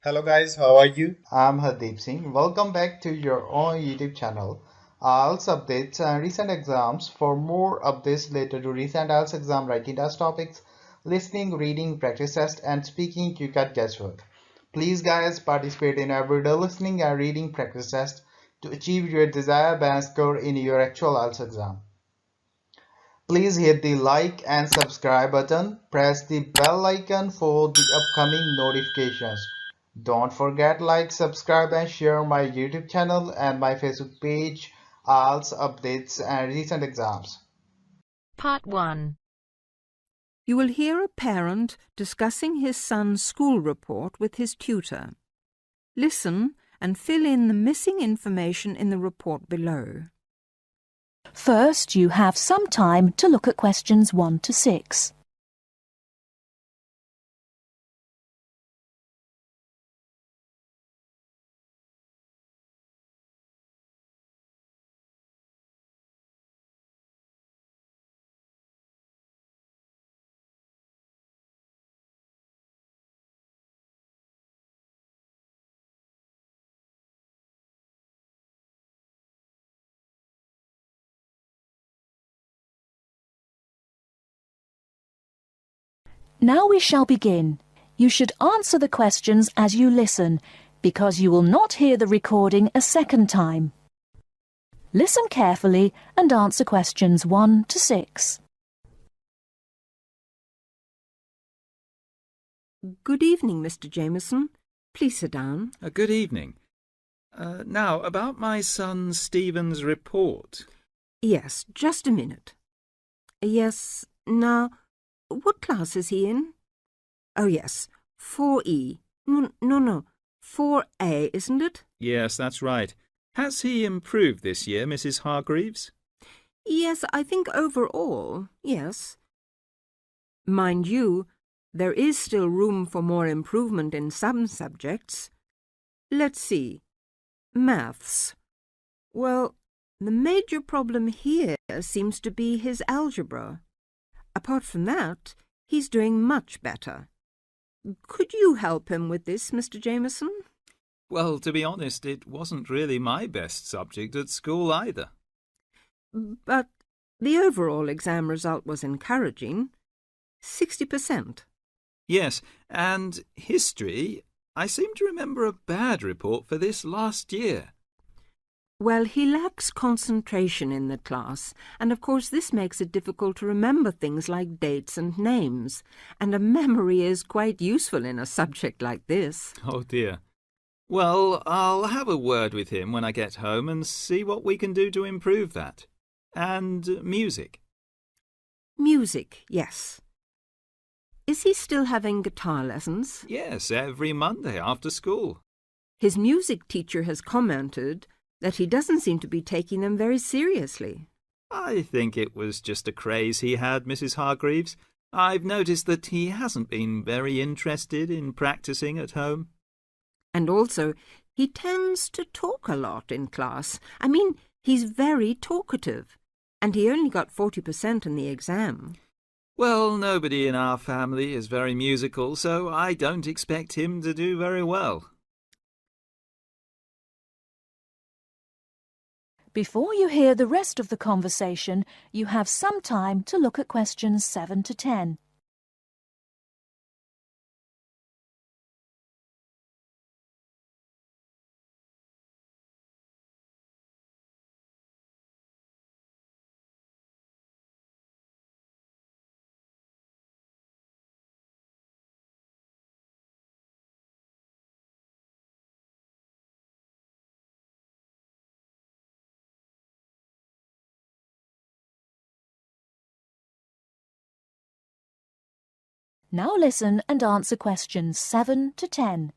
Hello guys, how are you? I'm Hardeep Singh. Welcome back to your own YouTube channel. IELTS updates and recent exams. For more updates related to recent IELTS exam writing test topics, listening, reading, practice test, and speaking, you got guesswork. Please, guys, participate in everyday listening and reading practice test to achieve your desired band score in your actual IELTS exam. Please hit the like and subscribe button. Press the bell icon for the upcoming notifications. Don't forget like, subscribe and share my YouTube channel and my Facebook page, IELTS updates and recent exams. Part 1. You will hear a parent discussing his son's school report with his tutor. Listen and fill in the missing information in the report below. First, you have some time to look at questions 1 to 6. Now we shall begin. You should answer the questions as you listen, because you will not hear the recording a second time. Listen carefully and answer questions 1 to 6. Good evening, Mr. Jameson. Please sit down. Good evening. Now, about my son Stephen's report. Yes, just a minute. Yes, now, what class is he in? Oh, yes, 4E. No, 4A, isn't it? Yes, that's right. Has he improved this year, Mrs. Hargreaves? Yes, I think overall, yes. Mind you, there is still room for more improvement in some subjects. Let's see. Maths. Well, the major problem here seems to be his algebra. Apart from that, he's doing much better. Could you help him with this, Mr. Jameson? Well, to be honest, it wasn't really my best subject at school either. But the overall exam result was encouraging. 60%. Yes, and history, I seem to remember a bad report for this last year. Well, he lacks concentration in the class, and of course this makes it difficult to remember things like dates and names, and a memory is quite useful in a subject like this. Oh dear. Well, I'll have a word with him when I get home and see what we can do to improve that. And music. Music, yes. Is he still having guitar lessons? Yes, every Monday after school. His music teacher has commented that he doesn't seem to be taking them very seriously. I think it was just a craze he had, Mrs. Hargreaves. I've noticed that he hasn't been very interested in practicing at home. And also, he tends to talk a lot in class. I mean, he's very talkative, and he only got 40% in the exam. Well, nobody in our family is very musical, so I don't expect him to do very well. Before you hear the rest of the conversation, you have some time to look at questions 7 to 10. Now listen and answer questions 7 to 10.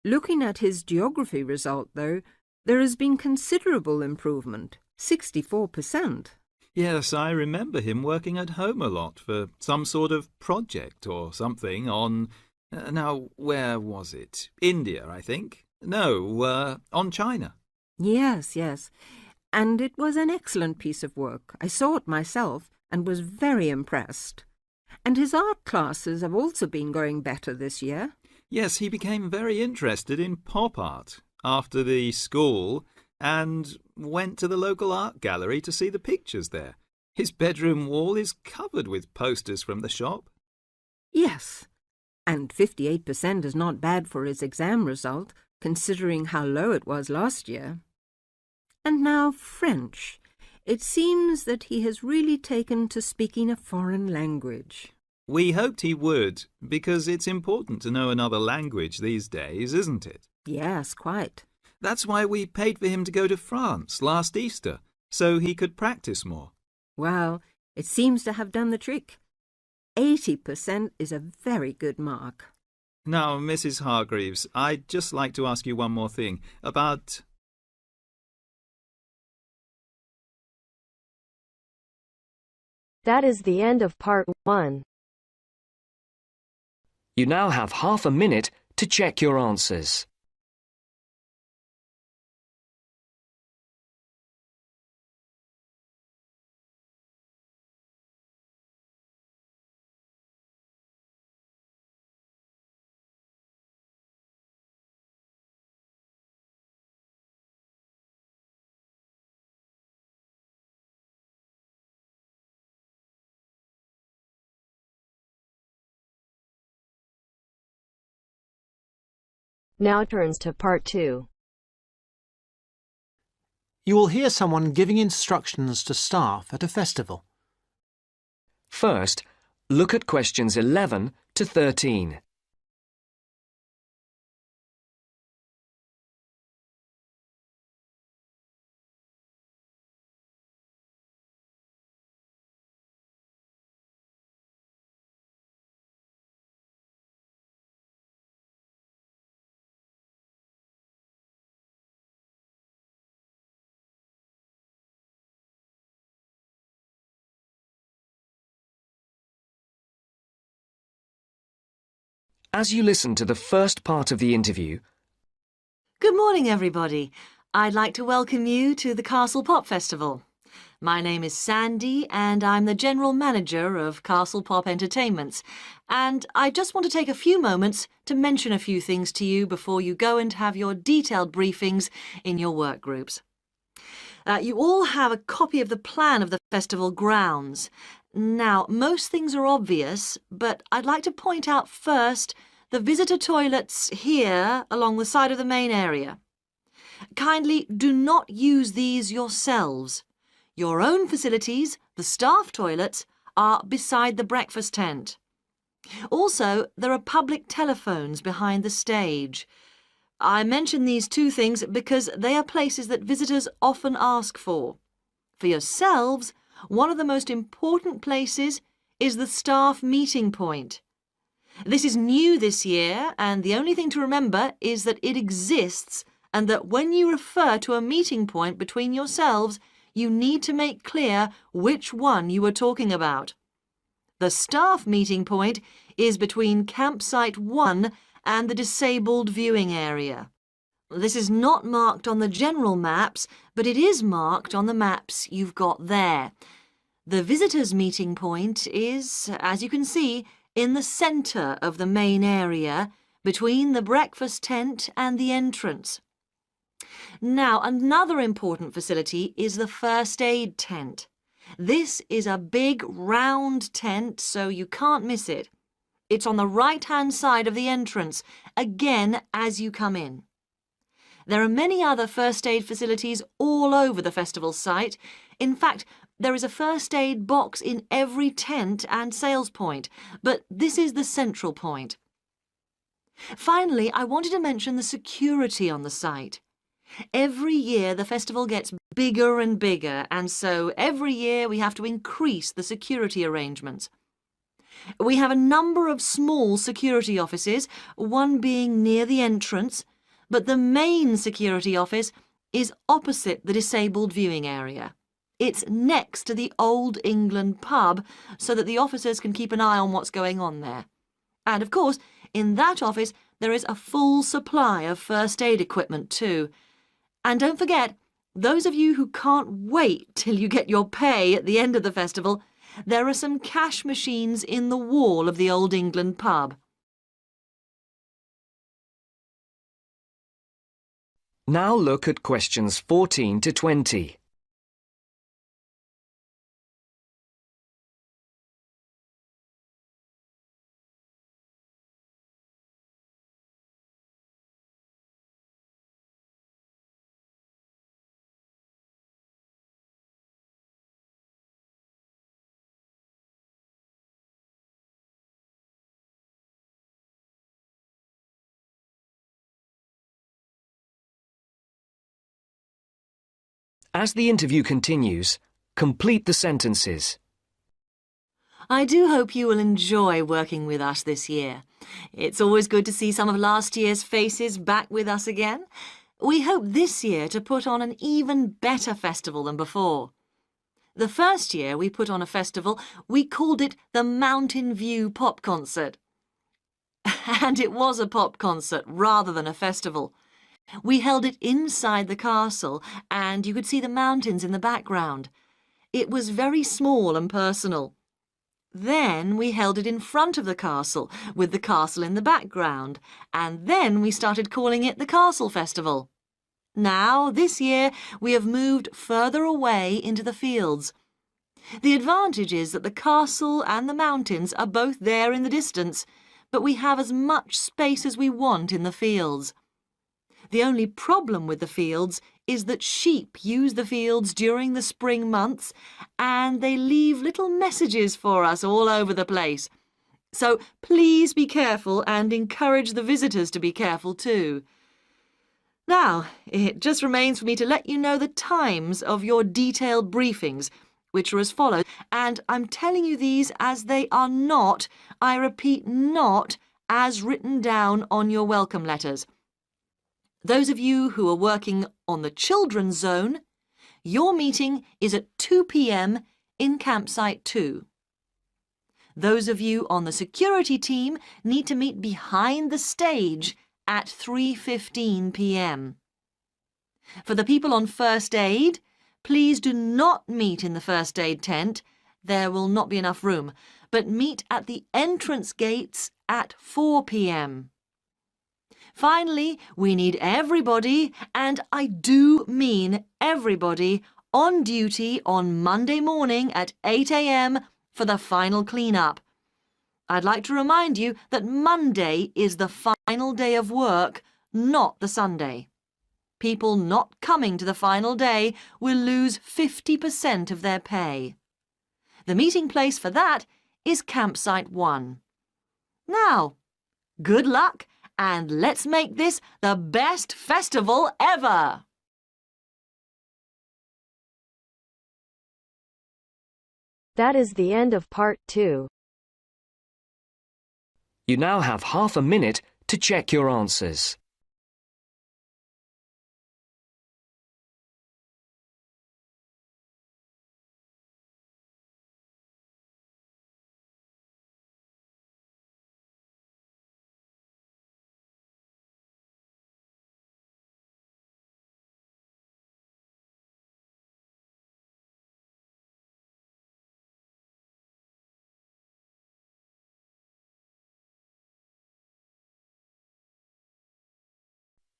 Looking at his geography result, though, there has been considerable improvement, 64%. Yes, I remember him working at home a lot for some sort of project or something on... now, where was it? India, I think. No, on China. Yes. And it was an excellent piece of work. I saw it myself and was very impressed. And his art classes have also been going better this year. Yes, he became very interested in pop art after the school and went to the local art gallery to see the pictures there. His bedroom wall is covered with posters from the shop. Yes, and 58% is not bad for his exam result, considering how low it was last year. And now French. It seems that he has really taken to speaking a foreign language. We hoped he would, because it's important to know another language these days, isn't it? Yes, quite. That's why we paid for him to go to France last Easter, so he could practice more. Well, it seems to have done the trick. 80% is a very good mark. Now, Mrs. Hargreaves, I'd just like to ask you one more thing about... That is the end of part 1. You now have half a minute to check your answers. Now turns to part 2. You will hear someone giving instructions to staff at a festival. First, look at questions 11 to 13. As you listen to the first part of the interview, Good morning, everybody. I'd like to welcome you to the Castle Pop Festival. My name is Sandy, and I'm the General Manager of Castle Pop Entertainments. And I just want to take a few moments to mention a few things to you before you go and have your detailed briefings in your work groups. You all have a copy of the plan of the festival grounds. Now, most things are obvious, but I'd like to point out first the visitor toilets here along the side of the main area. Kindly do not use these yourselves. Your own facilities, the staff toilets, are beside the breakfast tent. Also, there are public telephones behind the stage. I mention these two things because they are places that visitors often ask for. For yourselves, one of the most important places is the staff meeting point. This is new this year, and the only thing to remember is that it exists and that when you refer to a meeting point between yourselves, you need to make clear which one you are talking about. The staff meeting point is between campsite 1 and the disabled viewing area. This is not marked on the general maps, but it is marked on the maps you've got there. The visitors' meeting point is, as you can see, in the centre of the main area, between the breakfast tent and the entrance. Now, another important facility is the first aid tent. This is a big round tent, so you can't miss it. It's on the right-hand side of the entrance, again as you come in. There are many other first aid facilities all over the festival site. In fact, there is a first aid box in every tent and sales point, but this is the central point. Finally, I wanted to mention the security on the site. Every year the festival gets bigger and bigger, and so every year we have to increase the security arrangements. We have a number of small security offices, one being near the entrance, but the main security office is opposite the disabled viewing area. It's next to the Old England pub so that the officers can keep an eye on what's going on there. And of course, in that office there is a full supply of first aid equipment too. And don't forget, those of you who can't wait till you get your pay at the end of the festival, There are some cash machines in the wall of the Old England pub. Now look at questions 14 to 20. As the interview continues, complete the sentences. I do hope you will enjoy working with us this year. It's always good to see some of last year's faces back with us again. We hope this year to put on an even better festival than before. The first year we put on a festival, we called it the Mountain View Pop Concert. And it was a pop concert rather than a festival. We held it inside the castle, and you could see the mountains in the background. It was very small and personal. Then we held it in front of the castle, with the castle in the background, and then we started calling it the Castle Festival. Now, this year, we have moved further away into the fields. The advantage is that the castle and the mountains are both there in the distance, but we have as much space as we want in the fields. The only problem with the fields is that sheep use the fields during the spring months and they leave little messages for us all over the place. So please be careful and encourage the visitors to be careful too. Now, it just remains for me to let you know the times of your detailed briefings, which are as follows, and I'm telling you these as they are not, I repeat, not as written down on your welcome letters. Those of you who are working on the children's zone, your meeting is at 2 p.m. in campsite 2. Those of you on the security team need to meet behind the stage at 3:15 p.m. For the people on first aid, please do not meet in the first aid tent. There will not be enough room, but meet at the entrance gates at 4 p.m. Finally, we need everybody, and I do mean everybody, on duty on Monday morning at 8 a.m. for the final clean-up. I'd like to remind you that Monday is the final day of work, not the Sunday. People not coming to the final day will lose 50% of their pay. The meeting place for that is campsite 1. Now, good luck, and let's make this the best festival ever! That is the end of part 2. You now have half a minute to check your answers.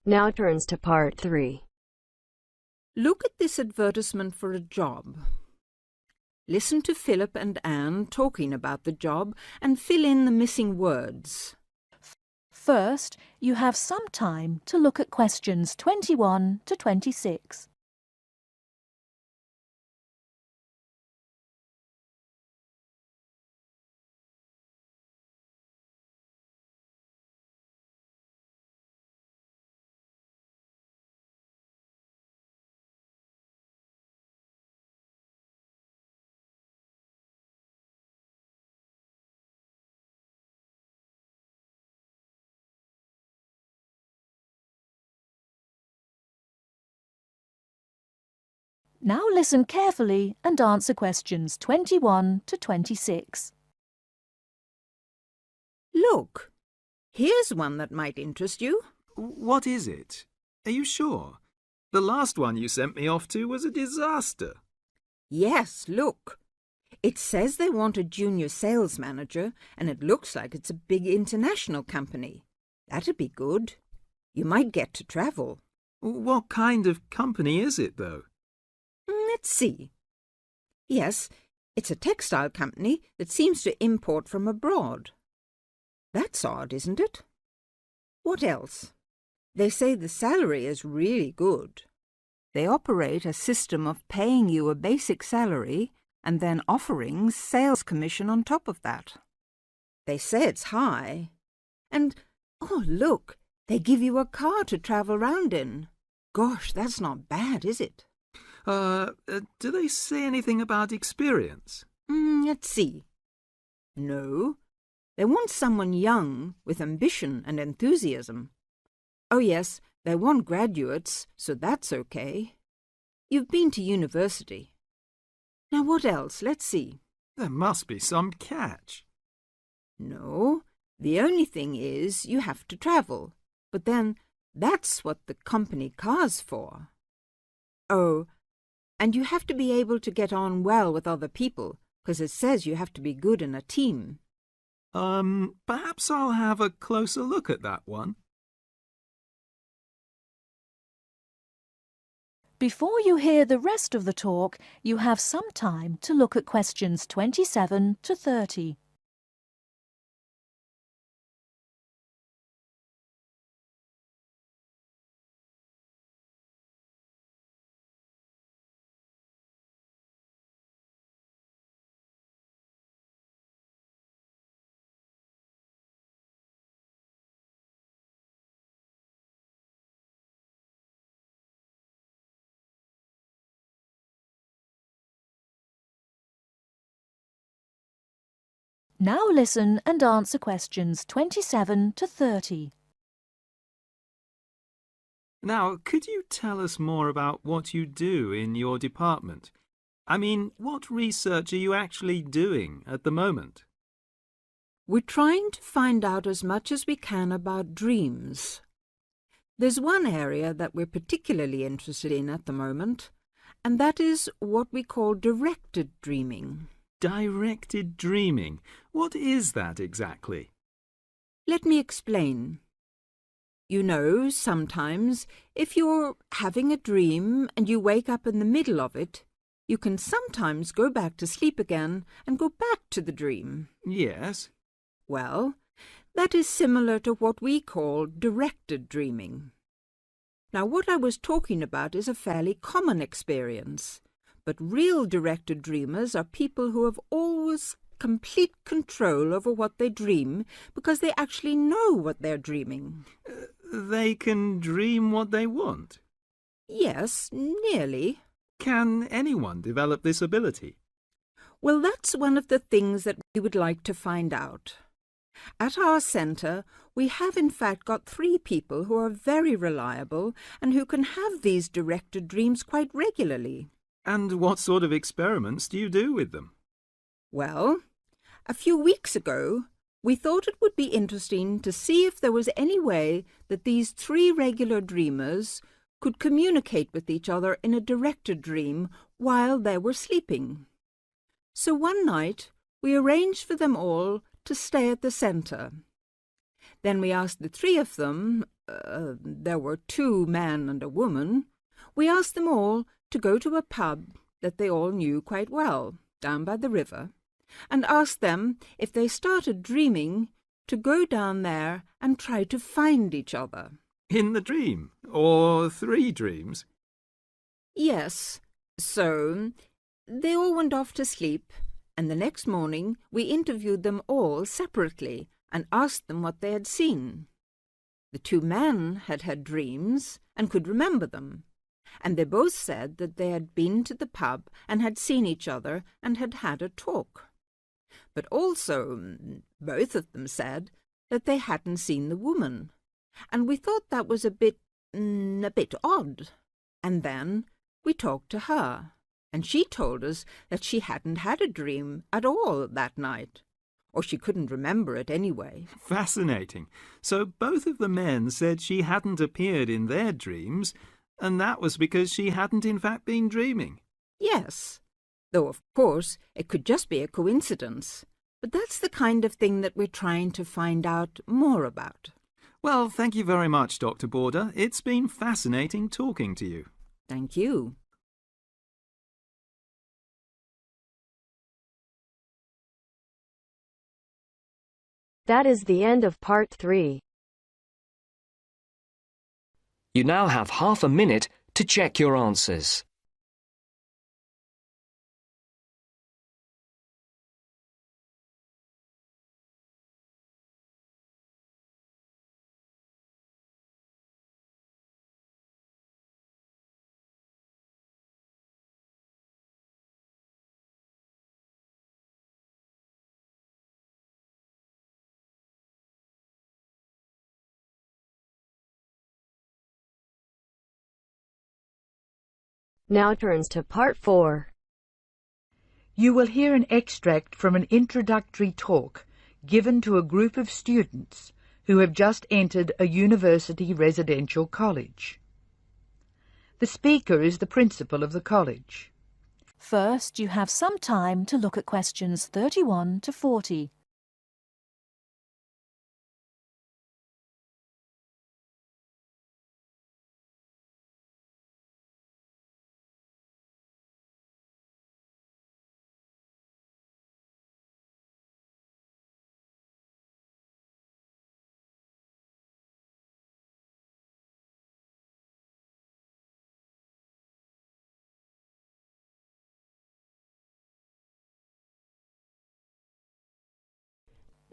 Now turns to part 3. Look at this advertisement for a job. Listen to Philip and Anne talking about the job and fill in the missing words. First, you have some time to look at questions 21 to 26. Now listen carefully and answer questions 21 to 26. Look, here's one that might interest you. What is it? Are you sure? The last one you sent me off to was a disaster. Yes, look. It says they want a junior sales manager, and it looks like it's a big international company. That'd be good. You might get to travel. What kind of company is it, though? Let's see. Yes, it's a textile company that seems to import from abroad. That's odd, isn't it? What else? They say the salary is really good. They operate a system of paying you a basic salary and then offering sales commission on top of that. They say it's high. And, oh, look, they give you a car to travel round in. Gosh, that's not bad, is it? Do they say anything about experience? Let's see. No, they want someone young with ambition and enthusiasm. Oh yes, they want graduates, so that's okay. You've been to university. Now what else? Let's see. There must be some catch. No, the only thing is you have to travel. But then that's what the company car's for. Oh, and you have to be able to get on well with other people, because it says you have to be good in a team. Perhaps I'll have a closer look at that one. Before you hear the rest of the talk, you have some time to look at questions 27 to 30. Now listen and answer questions 27 to 30. Now, could you tell us more about what you do in your department? I mean, what research are you actually doing at the moment? We're trying to find out as much as we can about dreams. There's one area that we're particularly interested in at the moment, and that is what we call directed dreaming. Directed dreaming. What is that exactly? Let me explain. You know, sometimes, if you're having a dream and you wake up in the middle of it, you can sometimes go back to sleep again and go back to the dream. Yes. Well, that is similar to what we call directed dreaming. Now, what I was talking about is a fairly common experience. But real directed dreamers are people who have always complete control over what they dream because they actually know what they're dreaming. They can dream what they want? Yes, nearly. Can anyone develop this ability? Well, that's one of the things that we would like to find out. At our centre, we have in fact got 3 people who are very reliable and who can have these directed dreams quite regularly. And what sort of experiments do you do with them? Well, a few weeks ago, we thought it would be interesting to see if there was any way that these 3 regular dreamers could communicate with each other in a directed dream while they were sleeping. So one night, we arranged for them all to stay at the centre. Then we asked the 3 of them, there were 2 men and a woman, we asked them all to go to a pub that they all knew quite well, down by the river, and asked them if they started dreaming to go down there and try to find each other. In the dream? Or 3 dreams? Yes. So they all went off to sleep, and the next morning we interviewed them all separately and asked them what they had seen. The 2 men had had dreams and could remember them, and they both said that they had been to the pub and had seen each other and had had a talk. But also, both of them said that they hadn't seen the woman, and we thought that was a bit odd. And then we talked to her, and she told us that she hadn't had a dream at all that night, or she couldn't remember it anyway. Fascinating. So both of the men said she hadn't appeared in their dreams, and that was because she hadn't in fact been dreaming. Yes. Though, of course, it could just be a coincidence. But that's the kind of thing that we're trying to find out more about. Well, thank you very much, Dr. Border. It's been fascinating talking to you. Thank you. That is the end of part 3. You now have half a minute to check your answers. Now turns to part 4. You will hear an extract from an introductory talk given to a group of students who have just entered a university residential college. The speaker is the principal of the college. First, you have some time to look at questions 31 to 40.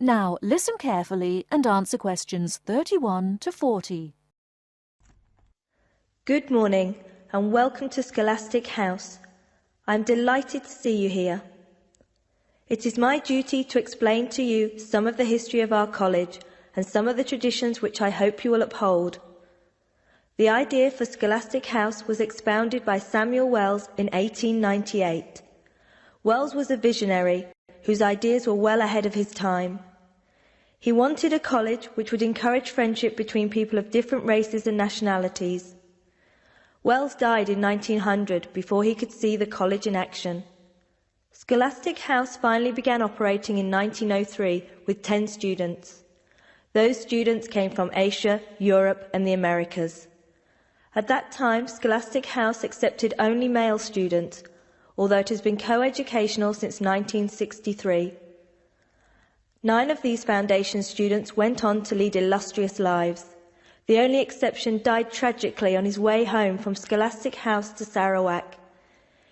Now listen carefully and answer questions 31 to 40. Good morning and welcome to Scholastic House. I'm delighted to see you here. It is my duty to explain to you some of the history of our college and some of the traditions which I hope you will uphold. The idea for Scholastic House was expounded by Samuel Wells in 1898. Wells was a visionary whose ideas were well ahead of his time. He wanted a college which would encourage friendship between people of different races and nationalities. Wells died in 1900 before he could see the college in action. Scholastic House finally began operating in 1903 with 10 students. Those students came from Asia, Europe and the Americas. At that time, Scholastic House accepted only male students, although it has been co-educational since 1963. 9 of these foundation students went on to lead illustrious lives. The only exception died tragically on his way home from Scholastic House to Sarawak.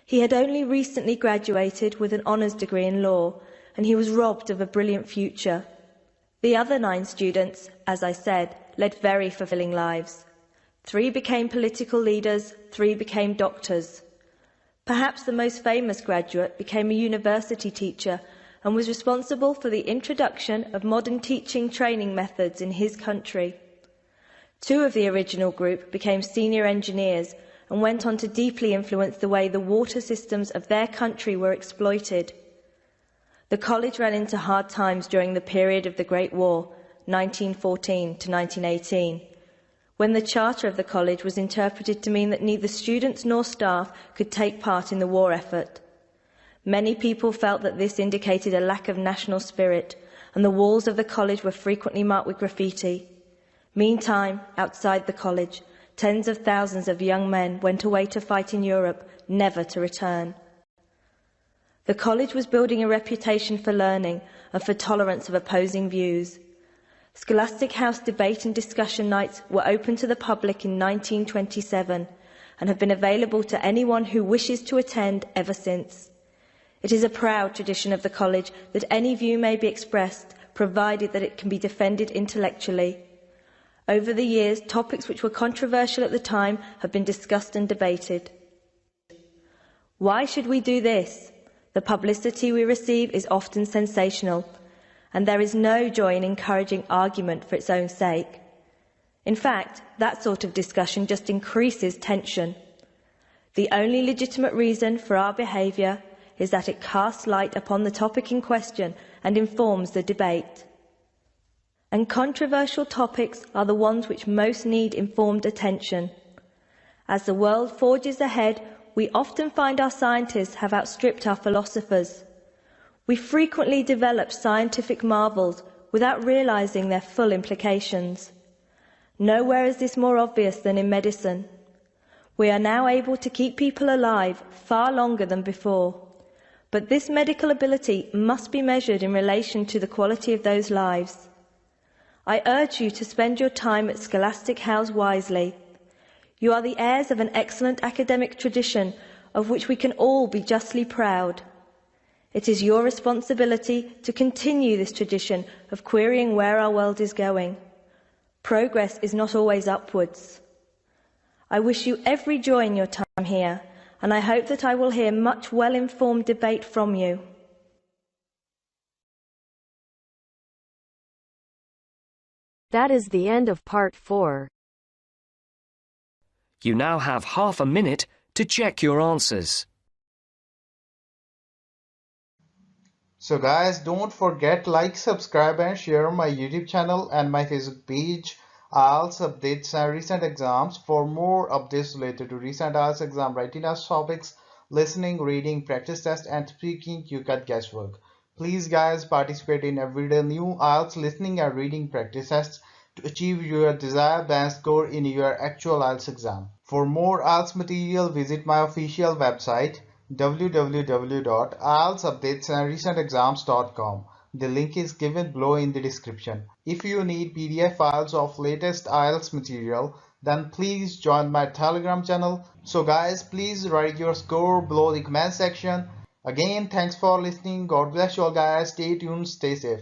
He had only recently graduated with an honours degree in law, and he was robbed of a brilliant future. The other 9 students, as I said, led very fulfilling lives. 3 became political leaders, 3 became doctors. Perhaps the most famous graduate became a university teacher and was responsible for the introduction of modern teaching training methods in his country. 2 of the original group became senior engineers and went on to deeply influence the way the water systems of their country were exploited. The college ran into hard times during the period of the Great War, 1914 to 1918, when the charter of the college was interpreted to mean that neither students nor staff could take part in the war effort. Many people felt that this indicated a lack of national spirit, and the walls of the college were frequently marked with graffiti. Meantime, outside the college, tens of thousands of young men went away to fight in Europe, never to return. The college was building a reputation for learning and for tolerance of opposing views. Scholastic House debate and discussion nights were open to the public in 1927 and have been available to anyone who wishes to attend ever since. It is a proud tradition of the college that any view may be expressed, provided that it can be defended intellectually. Over the years, topics which were controversial at the time have been discussed and debated. Why should we do this? The publicity we receive is often sensational, and there is no joy in encouraging argument for its own sake. In fact, that sort of discussion just increases tension. The only legitimate reason for our behaviour is that it casts light upon the topic in question and informs the debate. And controversial topics are the ones which most need informed attention. As the world forges ahead, we often find our scientists have outstripped our philosophers. We frequently develop scientific marvels without realizing their full implications. Nowhere is this more obvious than in medicine. We are now able to keep people alive far longer than before, but this medical ability must be measured in relation to the quality of those lives. I urge you to spend your time at Scholastic House wisely. You are the heirs of an excellent academic tradition of which we can all be justly proud. It is your responsibility to continue this tradition of querying where our world is going. Progress is not always upwards. I wish you every joy in your time here, and I hope that I will hear much well-informed debate from you. That is the end of part 4. You now have half a minute to check your answers. So guys, don't forget like, subscribe and share my YouTube channel and my Facebook page. IELTS updates and recent exams. For more updates related to recent IELTS exam writing test topics, listening, reading, practice test and speaking, you got guesswork. Please guys, participate in everyday new IELTS listening and reading practice tests to achieve your desired band score in your actual IELTS exam. For more IELTS material, visit my official website www.ieltsupdatesandrecentexams.com. The link is given below in the description. If you need PDF files of latest IELTS material, then please join my Telegram channel. So guys, please write your score below the comment section. Again, thanks for listening. God bless you all guys. Stay tuned, stay safe.